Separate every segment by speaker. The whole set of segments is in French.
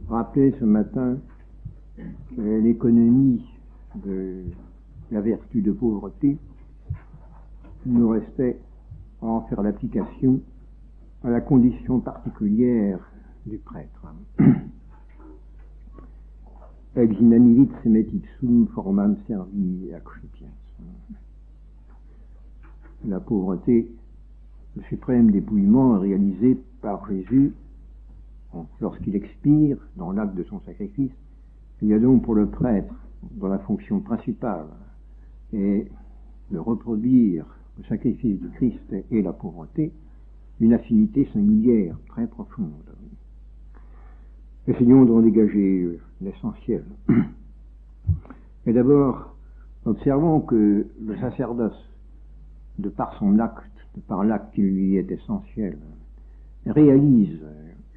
Speaker 1: rappelait ce matin que l'économie de la vertu de pauvreté nous restait à en faire l'application à la condition particulière du prêtre. Ex inanivit semet ipsum formam servi accipiens. La pauvreté, le suprême dépouillement réalisé par Jésus lorsqu'il expire dans l'acte de son sacrifice. Il y a donc pour le prêtre, dont la fonction principale est de reproduire le sacrifice du Christ et la pauvreté, une affinité singulière, très profonde. Essayons d'en dégager l'essentiel. Et d'abord, observons que le sacerdoce, de par son acte, de par l'acte qui lui est essentiel, réalise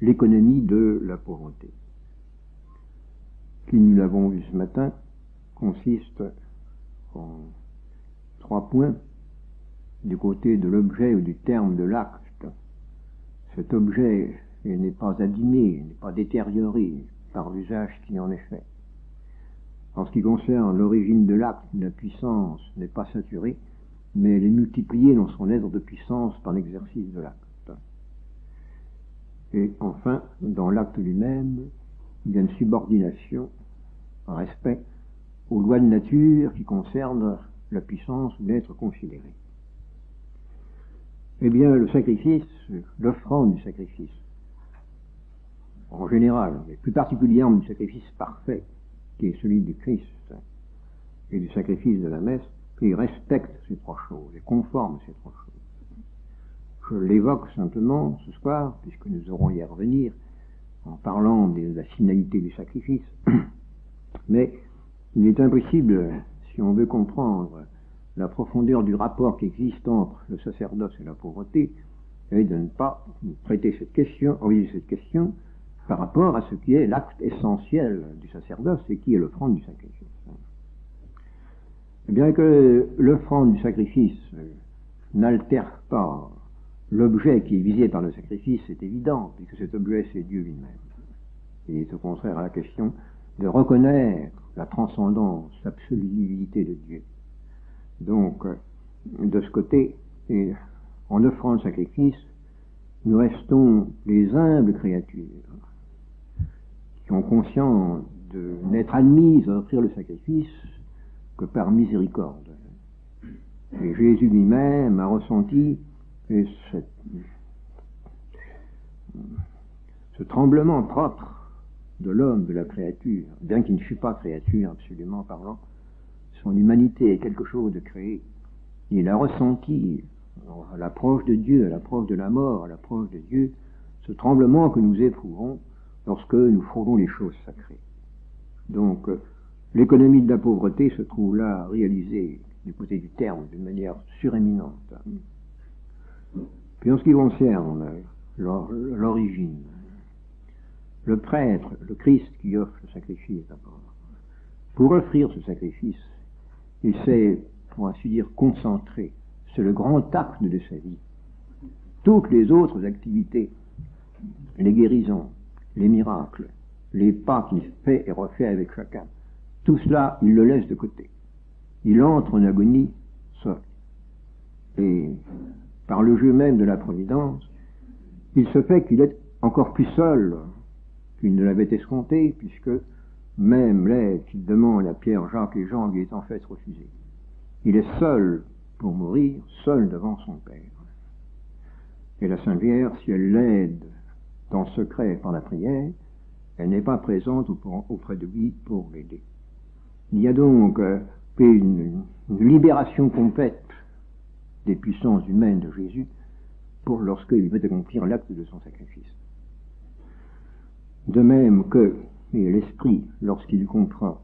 Speaker 1: l'économie de la pauvreté, qui, nous l'avons vu ce matin, consiste en 3 points. Du côté de l'objet ou du terme de l'acte, cet objet n'est pas abîmé, n'est pas détérioré par l'usage qui en est fait. En ce qui concerne l'origine de l'acte, la puissance n'est pas saturée, mais elle est multipliée dans son être de puissance par l'exercice de l'acte. Et enfin, dans l'acte lui-même, il y a une subordination, un respect aux lois de nature qui concernent la puissance ou l'être considéré. Eh bien, le sacrifice, l'offrande du sacrifice, en général, mais plus particulièrement du sacrifice parfait, qui est celui du Christ, et du sacrifice de la messe, qui respecte ces 3 choses, et conforme ces 3 choses. Je l'évoque simplement ce soir, puisque nous aurons y revenir, en parlant de la finalité du sacrifice, mais il est impossible, si on veut comprendre la profondeur du rapport qui existe entre le sacerdoce et la pauvreté, et de ne pas traiter cette question, envisager cette question par rapport à ce qui est l'acte essentiel du sacerdoce et qui est l'offrande du sacrifice. Bien que l'offrande du sacrifice n'altère pas l'objet qui est visé par le sacrifice, c'est évident, puisque cet objet c'est Dieu lui-même. Il est au contraire à la question de reconnaître la transcendance, l'absoluité de Dieu. Donc, de ce côté, et en offrant le sacrifice, nous restons les humbles créatures qui ont conscience de n'être admises à offrir le sacrifice que par miséricorde. Et Jésus lui-même a ressenti ce tremblement propre de l'homme, de la créature, bien qu'il ne fût pas créature absolument parlant. Son humanité est quelque chose de créé. Il a ressenti, à l'approche de Dieu, à l'approche de la mort, à l'approche de Dieu, ce tremblement que nous éprouvons lorsque nous frôlons les choses sacrées. Donc, l'économie de la pauvreté se trouve là réalisée du côté du terme d'une manière suréminente. Puis en ce qui concerne l'origine, le prêtre, le Christ qui offre le sacrifice d'abord, pour offrir ce sacrifice, il s'est, pour ainsi dire, concentré. C'est le grand acte de sa vie. Toutes les autres activités, les guérisons, les miracles, les pas qu'il fait et refait avec chacun, tout cela, il le laisse de côté. Il entre en agonie seul. Et par le jeu même de la providence, il se fait qu'il est encore plus seul qu'il ne l'avait escompté, puisque même l'aide qu'il demande à Pierre, Jacques et Jean lui est en fait refusée. Il est seul pour mourir, seul devant son Père. Et la Sainte Vierge, si elle l'aide dans le secret par la prière, elle n'est pas présente auprès de lui pour l'aider. Il y a donc une libération complète des puissances humaines de Jésus pour lorsqu'il veut accomplir l'acte de son sacrifice. De même que l'esprit, lorsqu'il comprend,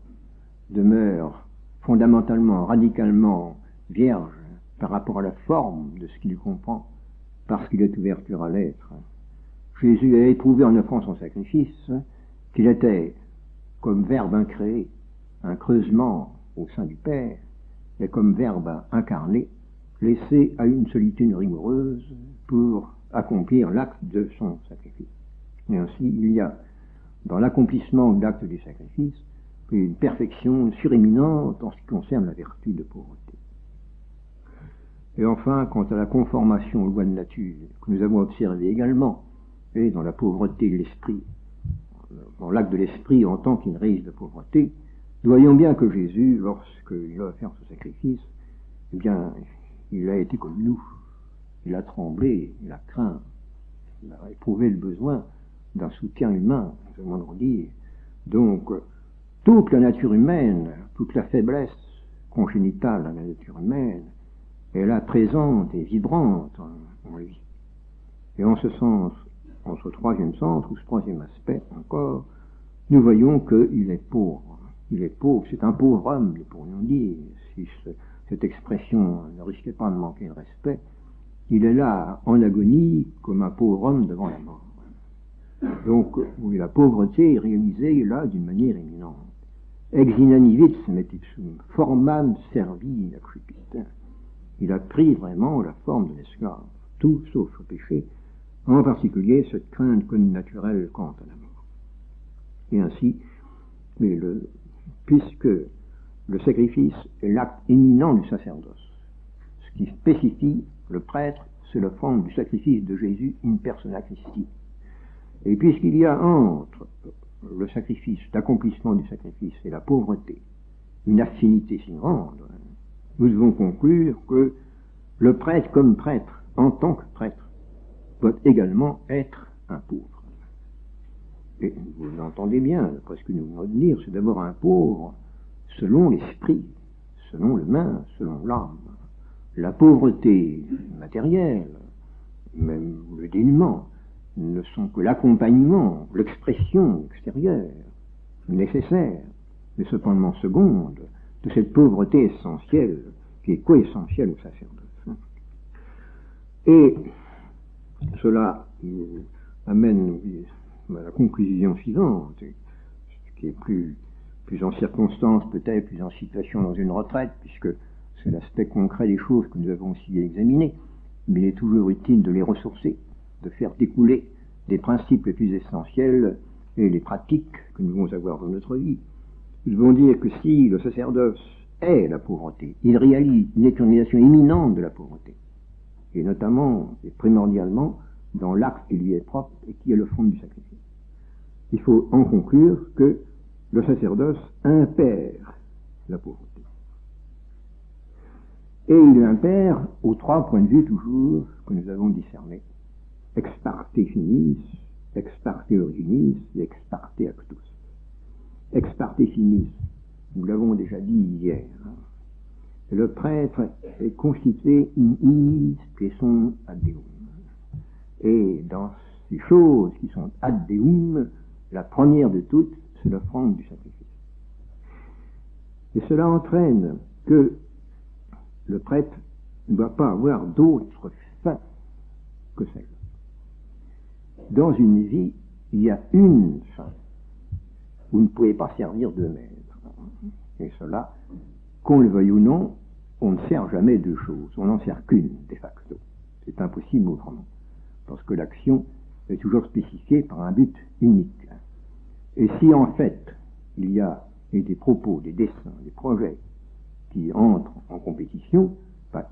Speaker 1: demeure fondamentalement, radicalement vierge par rapport à la forme de ce qu'il comprend, parce qu'il est ouverture à l'être. Jésus a éprouvé en offrant son sacrifice qu'il était comme verbe incréé, un creusement au sein du Père, et comme verbe incarné, laissé à une solitude rigoureuse pour accomplir l'acte de son sacrifice. Et ainsi, il y a dans l'accomplissement de l'acte du sacrifice, une perfection suréminente en ce qui concerne la vertu de pauvreté. Et enfin, quant à la conformation aux lois de nature, que nous avons observée également, et dans la pauvreté de l'esprit, dans l'acte de l'esprit en tant qu'une race de pauvreté, nous voyons bien que Jésus, lorsqu'il a offert ce sacrifice, eh bien, il a été comme nous. Il a tremblé, il a craint, il a éprouvé le besoin d'un soutien humain, nous allons dire. Donc, toute la nature humaine, toute la faiblesse congénitale de la nature humaine, est là présente et vibrante en lui. Et en ce sens, en ce troisième sens, ou ce troisième aspect encore, nous voyons qu'il est pauvre. Il est pauvre, c'est un pauvre homme, nous pourrions dire, si cette expression ne risquait pas de manquer de respect. Il est là en agonie comme un pauvre homme devant la mort. Donc, oui, la pauvreté est réalisée là d'une manière éminente. Ex inanivit metisum, formam servi accipit. Il a pris vraiment la forme de l'esclave, tout sauf le péché, en particulier cette crainte connaturelle quant à la mort. Et ainsi, puisque le sacrifice est l'acte éminent du sacerdoce, ce qui spécifie le prêtre, c'est l'offrande du sacrifice de Jésus in persona Christi. Et puisqu'il y a entre le sacrifice, l'accomplissement du sacrifice et la pauvreté, une affinité si grande, nous devons conclure que le prêtre comme prêtre, en tant que prêtre, doit également être un pauvre. Et vous l'entendez bien, d'après ce que nous venons de dire, c'est d'abord un pauvre selon l'esprit, selon le main, selon l'âme. La pauvreté matérielle, même le dénuement, ne sont que l'accompagnement, l'expression extérieure, nécessaire, mais cependant seconde, de cette pauvreté essentielle, qui est coessentielle au sacerdoce. Et cela amène à la conclusion suivante, qui est plus en circonstance, peut-être plus en situation dans une retraite, puisque c'est l'aspect concret des choses que nous avons aussi examiné, mais il est toujours utile de les ressourcer, de faire découler des principes les plus essentiels et les pratiques que nous devons avoir dans notre vie. Nous devons dire que si le sacerdoce est la pauvreté, il réalise une éternisation imminente de la pauvreté, et notamment et primordialement dans l'acte qui lui est propre et qui est le fond du sacrifice. Il faut en conclure que le sacerdoce impère la pauvreté. Et il impère aux trois points de vue toujours que nous avons discernés. Ex parte finis, ex parte originis et ex parte actus. Ex parte finis, nous l'avons déjà dit hier. Le prêtre est constitué in iis son ad deum. Et dans ces choses qui sont ad deum, la première de toutes, c'est l'offrande du sacrifice. Et cela entraîne que le prêtre ne doit pas avoir d'autre fin que celle. Dans une vie, il y a une fin. Vous ne pouvez pas servir de maître. Et cela, qu'on le veuille ou non, on ne sert jamais deux choses. On n'en sert qu'une, de facto. C'est impossible autrement. Parce que l'action est toujours spécifiée par un but unique. Et si en fait, il y a des propos, des dessins, des projets qui entrent en compétition,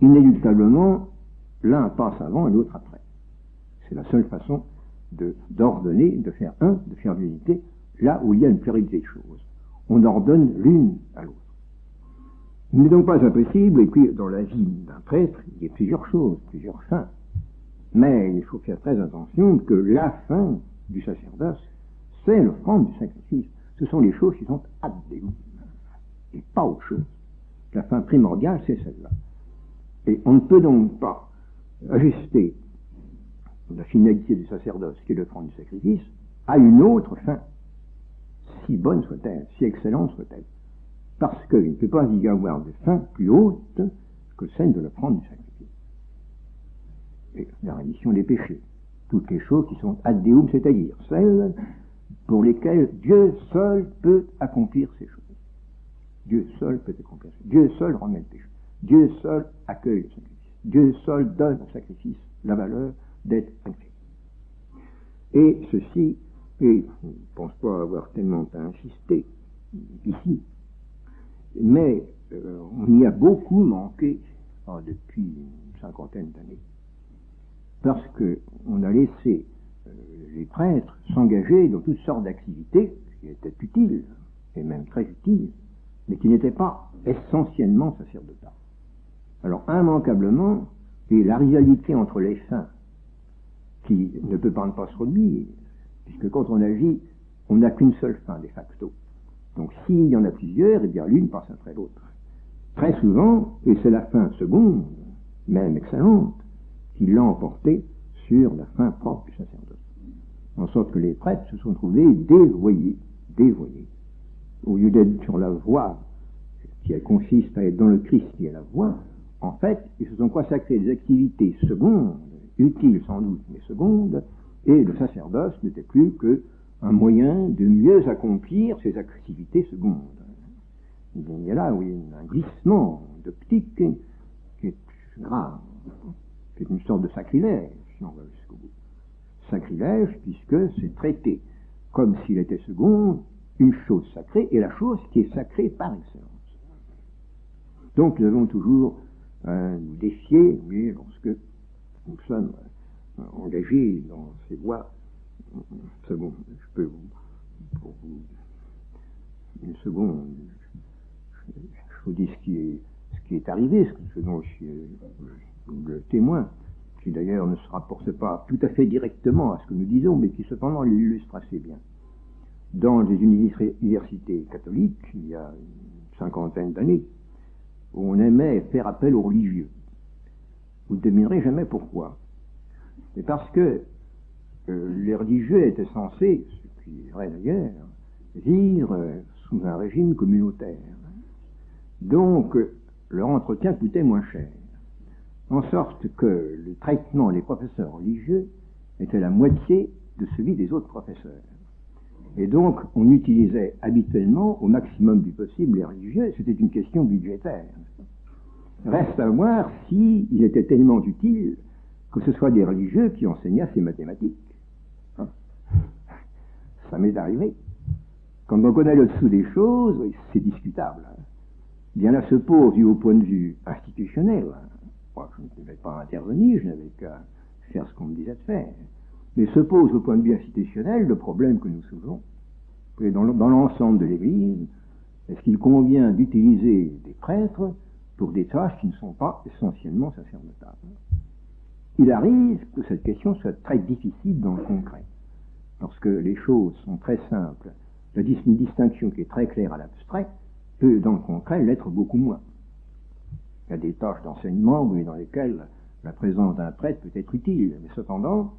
Speaker 1: inéluctablement, l'un passe avant et l'autre après. C'est la seule façon d'ordonner, de faire l'unité, là où il y a une pluralité de choses. On ordonne l'une à l'autre. Il n'est donc pas impossible, et puis dans la vie d'un prêtre, il y a plusieurs choses, plusieurs fins. Mais il faut faire très attention que la fin du sacerdoce, c'est l'offrande du sacrifice. Ce sont les choses qui sont ad deum, et pas autre chose. La fin primordiale, c'est celle-là. Et on ne peut donc pas ajuster la finalité du sacerdoce, qui est l'offrande du sacrifice, à une autre fin, si bonne soit-elle, si excellente soit-elle. Parce qu'il ne peut pas y avoir de fin plus haute que celle de l'offrande du sacrifice. Et la rémission des péchés. Toutes les choses qui sont ad deum, c'est-à-dire celles pour lesquelles Dieu seul peut accomplir ces choses. Dieu seul peut accomplir ces choses. Dieu seul remet le péché. Dieu seul accueille le sacrifice. Dieu seul donne au sacrifice la valeur d'être sacrifié. Et ceci Et je ne pense pas avoir tellement à insister ici. Mais on y a beaucoup manqué depuis une cinquantaine d'années. Parce qu'on a laissé les prêtres s'engager dans toutes sortes d'activités qui étaient utiles, et même très utiles, mais qui n'étaient pas essentiellement sacerdotales. Alors, immanquablement, et la rivalité entre les saints, qui ne peut pas ne pas se produire, puisque quand on agit, on n'a qu'une seule fin, de facto. Donc, s'il y en a plusieurs, eh bien, l'une passe après l'autre. Très souvent, et c'est la fin seconde, même excellente, qui l'a emporté sur la fin propre du sacerdoce. En sorte que les prêtres se sont trouvés dévoyés. Au lieu d'être sur la voie qui consiste à être dans le Christ qui est la voie, en fait, ils se sont consacrés des activités secondes, utiles sans doute, mais secondes, et le sacerdoce n'était plus qu'un moyen de mieux accomplir ces activités secondes. Il y a là, oui, un glissement d'optique qui est grave, qui est une sorte de sacrilège, si on va jusqu'au bout. Sacrilège, puisque c'est traité comme s'il était second, une chose sacrée, et la chose qui est sacrée par excellence. Donc nous devons toujours nous défier, mais lorsque nous sommes engagés dans ces voies, c'est bon, je peux pour vous, une seconde, je vous dis ce qui est arrivé, ce dont je suis le témoin, qui d'ailleurs ne se rapporte pas tout à fait directement à ce que nous disons, mais qui cependant l'illustre assez bien. Dans les universités catholiques, il y a une cinquantaine d'années, on aimait faire appel aux religieux. Vous ne devinerez jamais pourquoi. C'est parce que les religieux étaient censés, ce qui est vrai d'ailleurs, vivre sous un régime communautaire. Donc, leur entretien coûtait moins cher. En sorte que le traitement des professeurs religieux était la moitié de celui des autres professeurs. Et donc, on utilisait habituellement, au maximum du possible, les religieux. C'était une question budgétaire. Reste à voir s'il était tellement utile que ce soit des religieux qui enseignassent les mathématiques. Hein? Ça m'est arrivé. Quand on connaît le dessous des choses, c'est discutable. Hein? Bien là se pose, du point de vue institutionnel, moi, je ne devais pas intervenir, je n'avais qu'à faire ce qu'on me disait de faire. Mais se pose au point de vue institutionnel le problème que nous soulevons. Et dans l'ensemble de l'Église, est-ce qu'il convient d'utiliser des prêtres pour des tâches qui ne sont pas essentiellement sacerdotales? Il arrive que cette question soit très difficile dans le concret. Lorsque les choses sont très simples, une distinction qui est très claire à l'abstrait peut, dans le concret, l'être beaucoup moins. Il y a des tâches d'enseignement dans lesquelles la présence d'un prêtre peut être utile, mais cependant,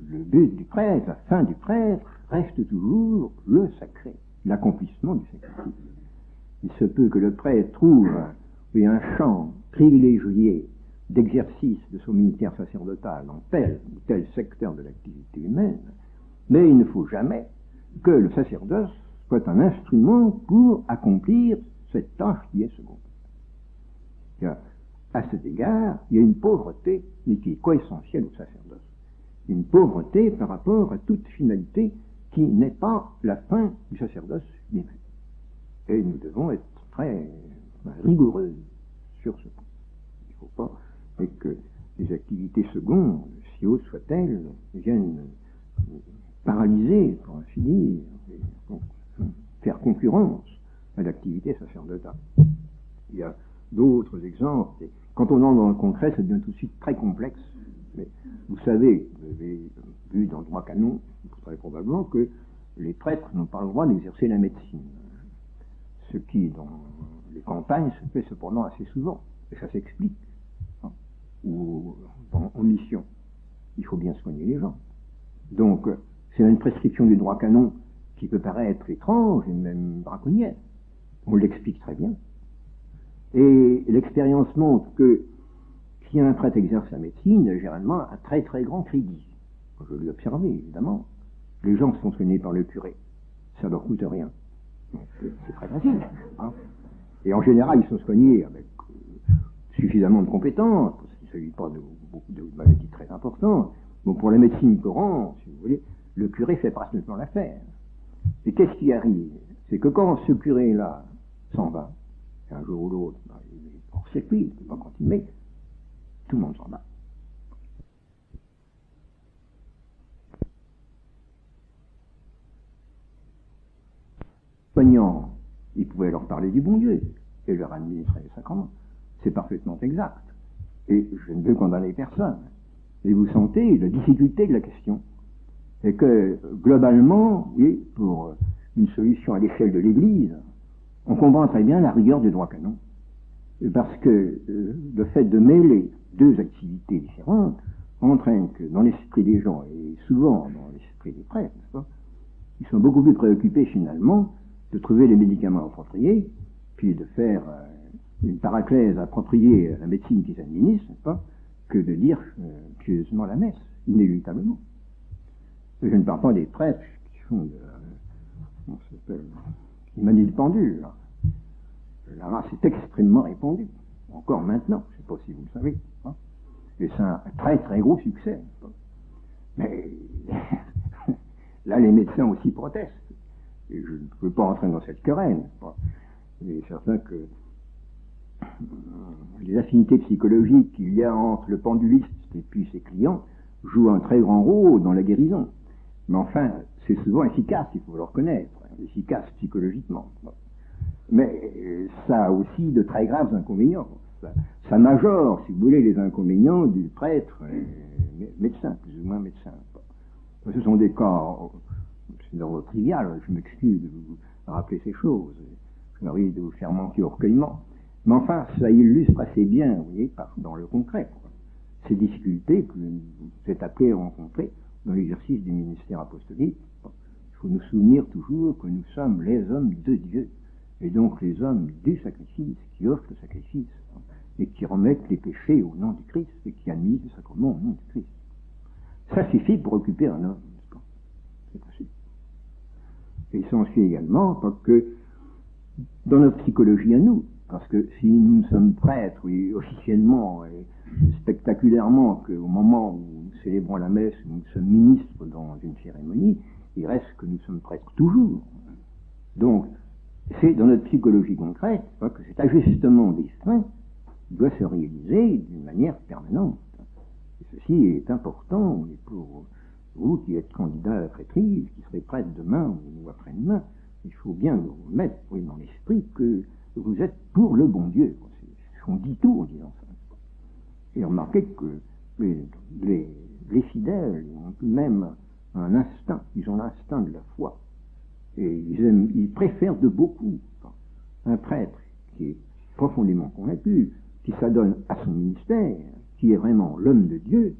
Speaker 1: le but du prêtre, la fin du prêtre, reste toujours le sacré, l'accomplissement du sacrifice. Il se peut que le prêtre trouve un champ privilégié d'exercice de son ministère sacerdotal dans tel ou tel secteur de l'activité humaine, mais il ne faut jamais que le sacerdoce soit un instrument pour accomplir cette tâche qui est seconde. À cet égard, il y a une pauvreté, mais qui est co-essentielle au sacerdoce. Une pauvreté par rapport à toute finalité qui n'est pas la fin du sacerdoce lui-même. Et nous devons être très rigoureux sur ce point. Il ne faut pas que les activités secondes, si hautes soient-elles, viennent paralyser, pour ainsi dire, faire concurrence à l'activité sacerdotale. Il y a d'autres exemples. Et quand on entre dans le concret, ça devient tout de suite très complexe. Mais vous savez, vous avez vu dans le droit canon, très probablement, que les prêtres n'ont pas le droit d'exercer la médecine. Ce qui, dans les campagnes, se fait cependant assez souvent. Et ça s'explique. Ou en mission. Il faut bien soigner les gens. Donc, c'est une prescription du droit canon qui peut paraître étrange et même braconnière. On l'explique très bien. Et l'expérience montre que si un prêtre exerce la médecine, il a généralement un très très grand crédit. Je l'ai observé, évidemment. Les gens sont soignés par le curé. Ça ne leur coûte rien. C'est très facile. Hein. Et en général, ils sont soignés avec suffisamment de compétences, parce qu'il ne s'agit pas de beaucoup de maladies très importantes. Donc pour la médecine courante, si vous voulez, le curé fait pratiquement l'affaire. Et qu'est-ce qui arrive? C'est que quand ce curé-là s'en va, un jour ou l'autre, il est hors circuit, il ne peut pas continuer, tout le monde s'en va. Soignants, il pouvait leur parler du bon Dieu et leur administrer les sacrements. C'est parfaitement exact. Et je ne veux condamner personne. Et vous sentez la difficulté de la question. Et que, globalement, et pour une solution à l'échelle de l'Église, on comprend très bien la rigueur du droit canon. Parce que le fait de mêler deux activités différentes entraîne que dans l'esprit des gens, et souvent dans l'esprit des prêtres, ils sont beaucoup plus préoccupés finalement de trouver les médicaments appropriés, puis de faire une paraclèse appropriée à la médecine qui s'administre, n'est-ce pas, que de dire pieusement la messe, inéluctablement. Et je ne parle pas des prêtres qui font qui manient le pendule. La race est extrêmement répandue, encore maintenant, je ne sais pas si vous le savez. Hein. Et c'est un très très gros succès. Mais là, les médecins aussi protestent. Et je ne peux pas entrer dans cette querelle. Il est certain que les affinités psychologiques qu'il y a entre le penduliste et puis ses clients jouent un très grand rôle dans la guérison. Mais enfin, c'est souvent efficace, il faut le reconnaître, efficace psychologiquement. Mais ça a aussi de très graves inconvénients. Ça majore, si vous voulez, les inconvénients du prêtre médecin, plus ou moins médecin. Ce sont des cas, c'est d'ordre trivial, je m'excuse de vous rappeler ces choses. Je risque de vous faire manquer au recueillement. Mais enfin, ça illustre assez bien, vous voyez, dans le concret, ces difficultés que vous êtes appelés à rencontrer dans l'exercice du ministère apostolique. Il faut nous souvenir toujours que nous sommes les hommes de Dieu, et donc les hommes du sacrifice, qui offrent le sacrifice, et qui remettent les péchés au nom du Christ, et qui administrent le sacrement au nom du Christ. Ça suffit pour occuper un homme, n'est-ce pas? C'est possible. Et il s'ensuit également que dans notre psychologie à nous, parce que si nous sommes prêtres, oui, officiellement et spectaculairement, qu'au moment où nous célébrons la messe, nous sommes ministres dans une cérémonie, il reste que nous sommes prêtres toujours. Donc, c'est dans notre psychologie concrète que cet ajustement des freins doit se réaliser d'une manière permanente. Et ceci est important pour vous qui êtes candidat à la prêtrise, qui serez prêtre demain ou après-demain. Il faut bien vous mettre dans l'esprit que vous êtes pour le bon Dieu. On dit tout en disant ça. Et remarquez que les fidèles ont tout de même un instinct, ils ont l'instinct de la foi. Et ils préfèrent de beaucoup un prêtre qui est profondément convaincu, qui s'adonne à son ministère, qui est vraiment l'homme de Dieu,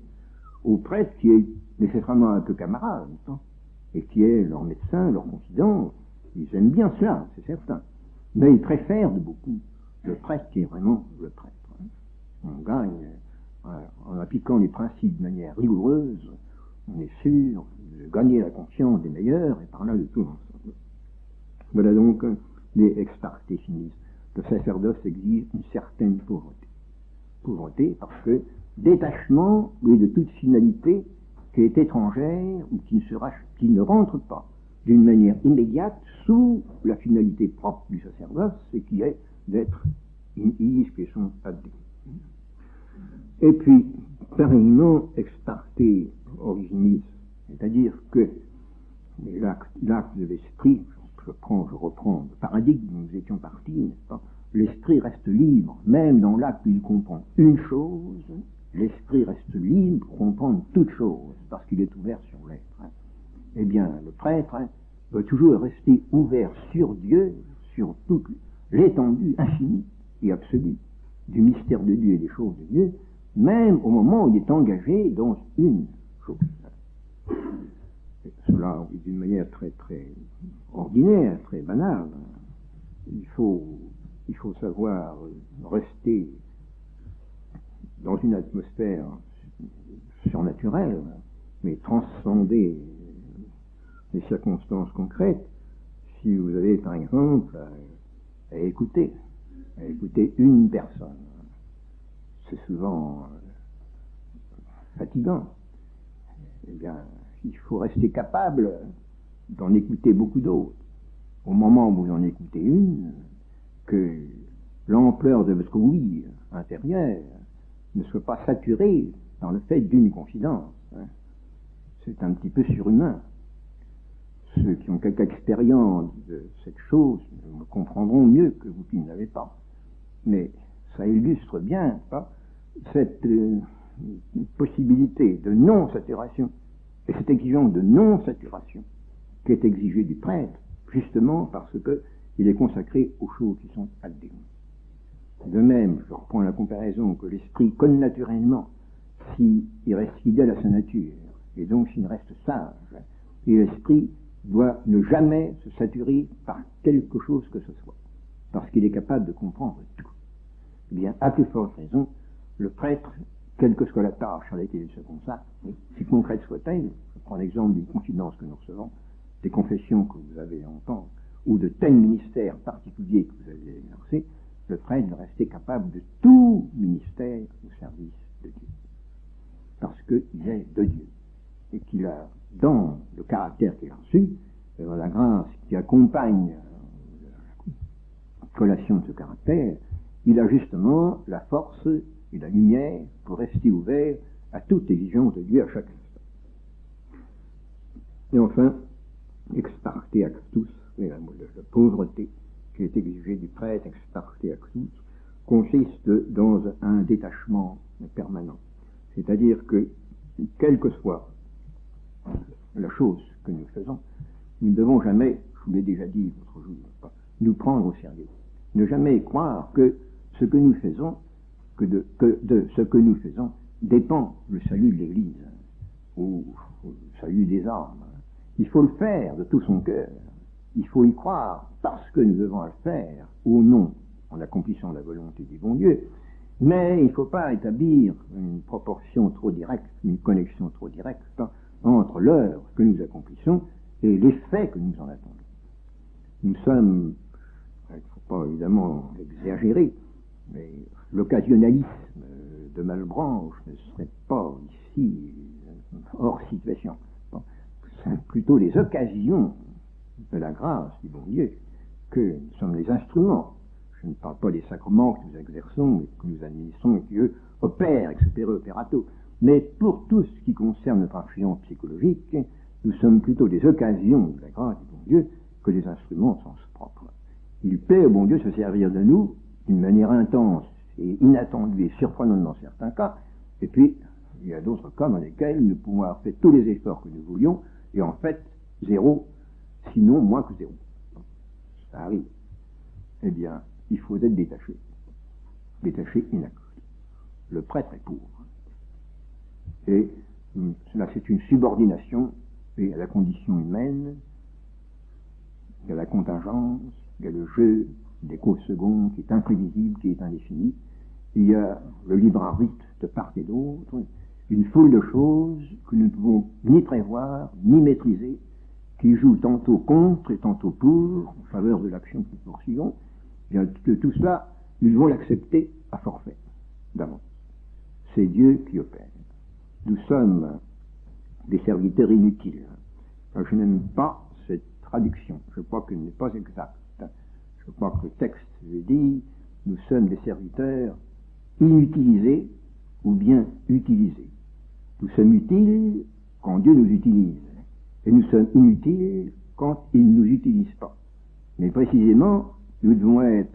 Speaker 1: au prêtre qui est nécessairement un peu camarade, et qui est leur médecin, leur confident. Ils aiment bien cela, c'est certain. Mais ils préfèrent de beaucoup le prêtre qui est vraiment le prêtre. On gagne, en appliquant les principes de manière rigoureuse, on est sûr de gagner la confiance des meilleurs, et par là de tout l'ensemble. Voilà donc les ex parte finis. Le sacerdoce exige une certaine pauvreté. Pauvreté parce que détachement de toute finalité qui est étrangère ou qui ne rentre pas d'une manière immédiate sous la finalité propre du sacerdoce, et qui est d'être in iis sunt ad Deum. Et puis, pareillement, ex parte originis, c'est-à-dire que l'acte de l'esprit, je reprends le paradigme dont nous étions partis, n'est-ce pas? L'esprit reste libre, même dans l'acte où il comprend une chose, l'esprit reste libre pour comprendre toute chose, parce qu'il est ouvert sur l'être. Eh bien, le prêtre doit toujours rester ouvert sur Dieu, sur toute l'étendue infinie et absolue du mystère de Dieu et des choses de Dieu, même au moment où il est engagé dans une chose. Et cela, d'une manière très très ordinaire, très banale, il faut savoir rester dans une atmosphère surnaturelle, mais transcender les circonstances concrètes. Si vous avez, par exemple, à écouter une personne, c'est souvent fatigant. Eh bien, il faut rester capable d'en écouter beaucoup d'autres. Au moment où vous en écoutez une, que l'ampleur de votre oui intérieur ne soit pas saturée dans le fait d'une confidence. C'est un petit peu surhumain. Ceux qui ont quelque expérience de cette chose me comprendront mieux que vous qui ne l'avez pas. Mais ça illustre bien cette possibilité de non-saturation et cette exigence de non-saturation qui est exigée du prêtre, justement parce qu'il est consacré aux choses qui sont aldémon. De même, je reprends la comparaison, que l'esprit connaturellement, s'il reste fidèle à sa nature, et donc s'il reste sage, et l'esprit doit ne jamais se saturer par quelque chose que ce soit, parce qu'il est capable de comprendre tout. Eh bien, à plus forte raison, le prêtre, quelle que soit la tâche à laquelle il se consacre, si concrète soit-elle, je prends l'exemple d'une confidence que nous recevons, des confessions que vous avez à entendre, ou de tel ministère particulier que vous avez exercé, le prêtre doit rester capable de tout ministère au service de Dieu. Parce qu'il est de Dieu. Et qu'il a, dans le caractère qu'il a reçu, dans la grâce qui accompagne la collation de ce caractère, il a justement la force et la lumière pour rester ouvert à toute exigence de Dieu à chaque instant. Et enfin, ex parte actus, la pauvreté qui est exigée du prêtre, ex parte actus, consiste dans un détachement permanent. C'est-à-dire que, quelle que soit la chose que nous faisons, nous ne devons jamais, je vous l'ai déjà dit l'autre jour, nous prendre au sérieux. Ne jamais croire que ce que nous faisons, que de ce que nous faisons, dépend le salut de l'Église, ou le salut des âmes. Il faut le faire de tout son cœur. Il faut y croire parce que nous devons le faire, au nom, en accomplissant la volonté du bon Dieu. Mais il ne faut pas établir une proportion trop directe, une connexion trop directe entre l'œuvre que nous accomplissons et l'effet que nous en attendons. Nous sommes, il ne faut pas évidemment exagérer, mais l'occasionnalisme de Malebranche ne serait pas ici hors situation. C'est plutôt les occasions de la grâce du bon Dieu que nous sommes les instruments. Je ne parle pas des sacrements que nous exerçons et que nous administrons et qui, eux, opèrent, ex opere operato. Mais pour tout ce qui concerne notre influence psychologique, nous sommes plutôt des occasions de la grâce du bon Dieu que des instruments au sens propre. Il plaît au bon Dieu de se servir de nous d'une manière intense et inattendue et surprenante dans certains cas, et puis il y a d'autres cas dans lesquels nous pouvons avoir fait tous les efforts que nous voulions, et en fait, zéro, sinon moins que zéro. Ça arrive. Eh bien, il faut être détaché. Détaché inacte. Le prêtre est pauvre. Et cela, c'est une subordination à la condition humaine, il y a la contingence, il y a le jeu des causes secondes qui est imprévisible, qui est indéfini, il y a le libre arbitre de part et d'autre, une foule de choses que nous ne pouvons ni prévoir, ni maîtriser, qui jouent tantôt contre et tantôt pour, en faveur de l'action que nous poursuivons. Bien, tout cela, nous devons l'accepter à forfait, d'avance. C'est Dieu qui opère. Nous sommes des serviteurs inutiles. Je n'aime pas cette traduction. Je crois qu'elle n'est pas exacte. Je crois que le texte dit nous sommes des serviteurs inutilisés ou bien utilisés. Nous sommes utiles quand Dieu nous utilise. Et nous sommes inutiles quand il ne nous utilise pas. Mais précisément, nous devons être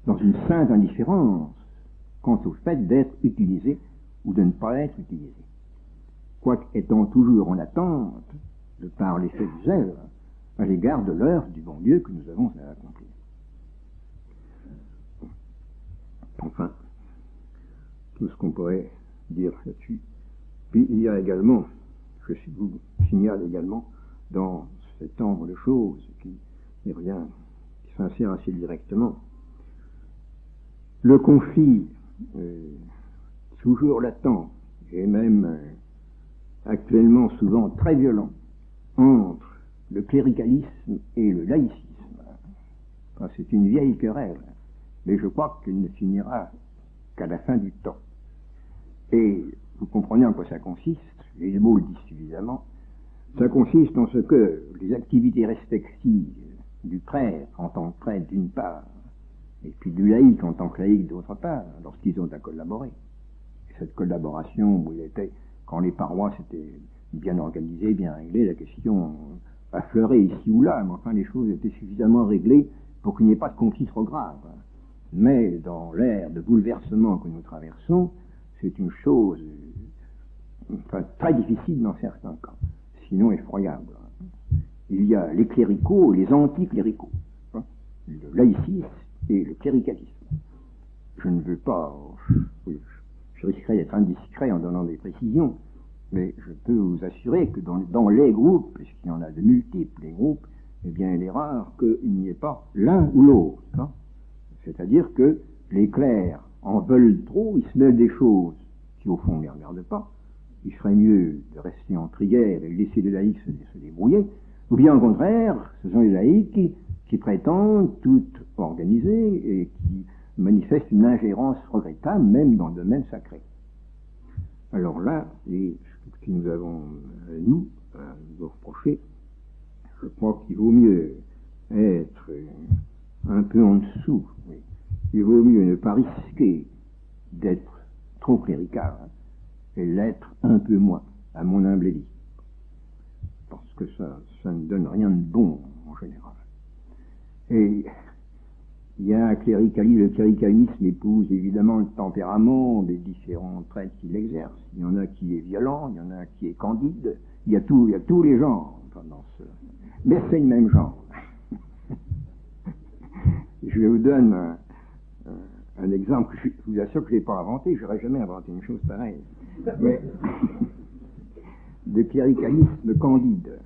Speaker 1: dans une sainte indifférence quant au fait d'être utilisés ou de ne pas être utilisés. Quoique étant toujours en attente, de par l'effet du zèle, à l'égard de l'œuvre du bon Dieu que nous avons à accomplir. Enfin, tout ce qu'on pourrait dire là-dessus. Puis il y a également, je vous signale également, dans cet ordre de choses qui n'est rien, qui s'insère assez directement, le conflit toujours latent et même actuellement souvent très violent entre le cléricalisme et le laïcisme. Enfin, c'est une vieille querelle, mais je crois qu'elle ne finira qu'à la fin du temps. Et vous comprenez en quoi ça consiste, les mots le disent suffisamment, Ça consiste en ce que les activités respectives du prêtre en tant que prêtre d'une part, et puis du laïc en tant que laïc d'autre part, lorsqu'ils ont à collaborer. Et cette collaboration où il était, quand les paroisses étaient bien organisées, bien réglées, la question affleurait ici ou là, mais enfin les choses étaient suffisamment réglées pour qu'il n'y ait pas de conflit trop grave. Mais dans l'ère de bouleversement que nous traversons, c'est une chose enfin, très difficile dans certains cas, sinon effroyable. Il y a les cléricaux et les anticléricaux, le laïcisme et le cléricalisme. Je ne veux pas, je risquerais d'être indiscret en donnant des précisions, mais je peux vous assurer que dans les groupes, puisqu'il y en a de multiples, les groupes, eh bien il est rare qu'il n'y ait pas l'un ou l'autre. C'est-à-dire que les clercs en veulent trop, ils se mêlent des choses qui au fond ne les regardent pas. Il serait mieux de rester en prière et laisser les laïcs se débrouiller, ou bien au contraire, ce sont les laïcs qui prétendent tout organiser et qui manifestent une ingérence regrettable, même dans le domaine sacré. Alors là, et ce que nous avons, nous reprocher, je crois qu'il vaut mieux être un peu en dessous. Oui. Il vaut mieux ne pas risquer d'être trop clérical et l'être un peu moins, à mon humble avis. Parce que ça ne donne rien de bon en général. Et il y a un cléricalisme, le cléricalisme épouse évidemment le tempérament des différents prêtres qui l'exercent. Il y en a qui est violent, il y en a qui est candide, il y a tous les genres dans ce. Mais c'est le même genre. Je vous donne un exemple, je vous assure que je ne l'ai pas inventé, je n'aurais jamais inventé une chose pareille. Mais de cléricalisme candide,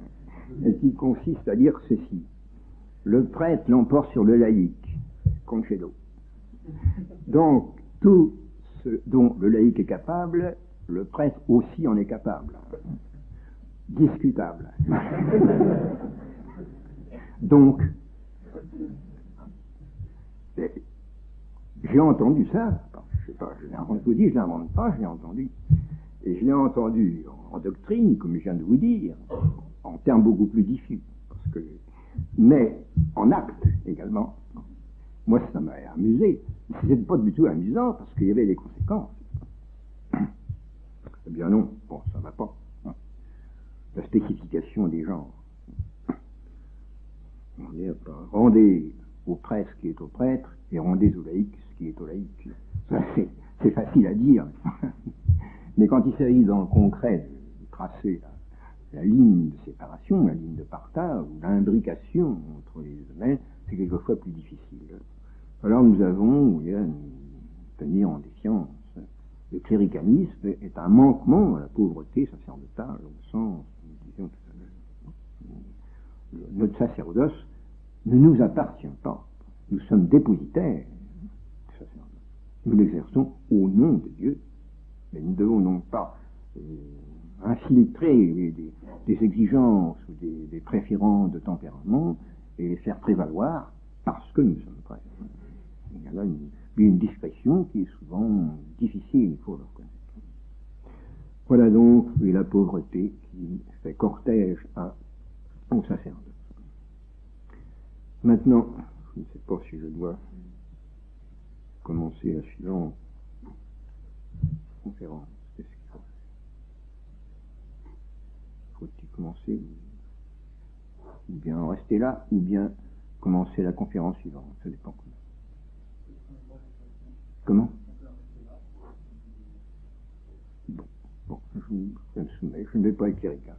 Speaker 1: qui consiste à dire ceci. Le prêtre l'emporte sur le laïc, concedo. Donc, tout ce dont le laïc est capable, le prêtre aussi en est capable. Discutable. Donc, j'ai entendu ça, je sais pas, je vous dis, je ne l'invente pas, je l'ai entendu. Et je l'ai entendu en doctrine, comme je viens de vous dire, en termes beaucoup plus diffus, mais en acte également. Moi, ça m'a amusé. C'était pas du tout amusant parce qu'il y avait des conséquences. Eh bien non, bon, ça va pas. La spécification des genres. On dit, rendez au prêtre ce qui est au prêtre et rendez au laïc ce qui est au laïc. Ça, c'est facile à dire. Mais quand il s'agit dans le concret de tracer la ligne de séparation, la ligne de partage, ou l'imbrication entre les domaines, c'est quelquefois plus difficile. Alors nous avons, à nous tenir en défiance. Le cléricalisme est un manquement à la pauvreté sacerdotale, au sens, nous disions tout à l'heure. Notre sacerdoce ne nous appartient pas. Nous sommes dépositaires du sacerdoce. Nous l'exerçons au nom de Dieu. Mais nous ne devons donc pas infiltrer des exigences ou des préférences de tempérament et les faire prévaloir parce que nous sommes prêtres. Il y a là une discrétion qui est souvent difficile, il faut le reconnaître. Voilà donc la pauvreté qui fait cortège au sacerdoce. Maintenant, je ne sais pas si je dois commencer la suivante conférence. Qu'est-ce qu'il faut? Faut-il commencer ou bien en rester là, ou bien commencer la conférence suivante? Ça dépend. Comment? Bon, je me soumets, je ne vais pas être clérical.